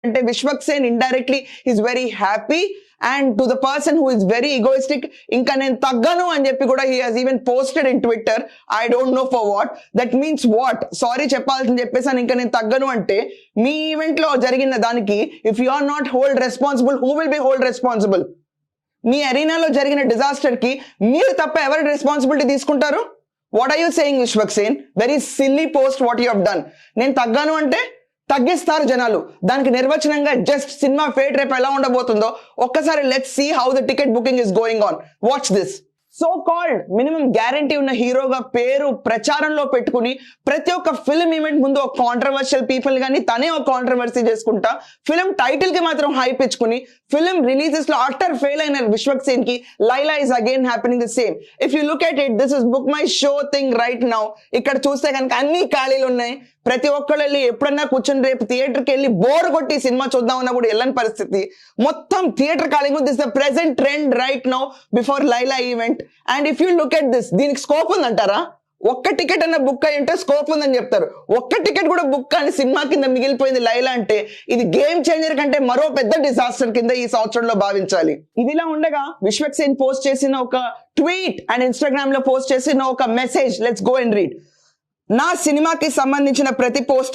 అంటే Vishwak Sen indirectly is very happy and to the person who is very egoistic ఇంకా నేను తగ్గను అని చెప్పి కూడా he has even posted in Twitter I don't know for what that means what sorry చెప్పాల్సింది చెప్పేసాను ఇంకా నేను తగ్గను అంటే మీ ఈవెంట్ లో జరిగిన దానికి if you are not hold responsible who will be hold responsible మీ అరీనాలో జరిగిన డిజాస్టర్ కి మీరు తప్ప ఎవరు రెస్పాన్సిబిలిటీ తీసుకుంటారు what are you saying Vishwak Sen very silly post what you have done నేను తగ్గాను అంటే తగ్గిస్తారు జనాలు దానికి నిర్వచనంగా జస్ట్ సినిమా ఫేట్ రేపు ఎలా ఉండబోతుందో ఒక్కసారి let's see how the ticket booking is going on watch this so called minimum guarantee ఉన్న హీరోగా పేరు ప్రచారంలో పెట్టుకుని ప్రతి ఒక్క ఫిల్మ్ ఈవెంట్ ముందు ఒక కాంట్రవర్షియల్ పీపుల్ గానీ తనే ఒక కాంట్రవర్సీ చేసుకుంటా ఫిల్మ్ టైటిల్ కి మాత్రం హైప్ ఇచ్చుకుని ఫిల్మ్ రిలీజెస్ లో అటర్ ఫెయిల్ అయిన విశ్వక్ సేన్ కి Laila is again happening the same if you look at it this is book my show thing right now ఇక్కడ చూస్తే కనుక అన్ని ఖాళీలు ఉన్నాయి ప్రతి ఒక్కళ్ళు వెళ్ళి ఎప్పుడన్నా కూర్చొని రేపు థియేటర్కి వెళ్ళి బోర్ కొట్టి సినిమా చూద్దామన్నా కూడా వెళ్ళని పరిస్థితి మొత్తం థియేటర్ ఖాళీగా this the present trend right now before Laila event and if you look at this దీనికి స్కోప్ ఉందంటారా ఒక్క టికెట్ అన్న బుక్ అయ్యి ఉంటే స్కోప్ ఉందని చెప్తారు ఒక్క టికెట్ కూడా బుక్ కానీ సినిమా కింద మిగిలిపోయింది లైలా అంటే ఇది గేమ్ చేంజర్ కంటే మరో పెద్ద డిజాస్టర్ కింద ఈ సంవత్సరంలో భావించాలి ఇదిలా ఉండగా విశ్వక్ సేన్ పోస్ట్ చేసిన ఒక ట్వీట్ అండ్ ఇన్స్టాగ్రామ్ లో పోస్ట్ చేసిన ఒక message let's go and read నా సినిమాకి సంబంధించిన ప్రతి పోస్ట్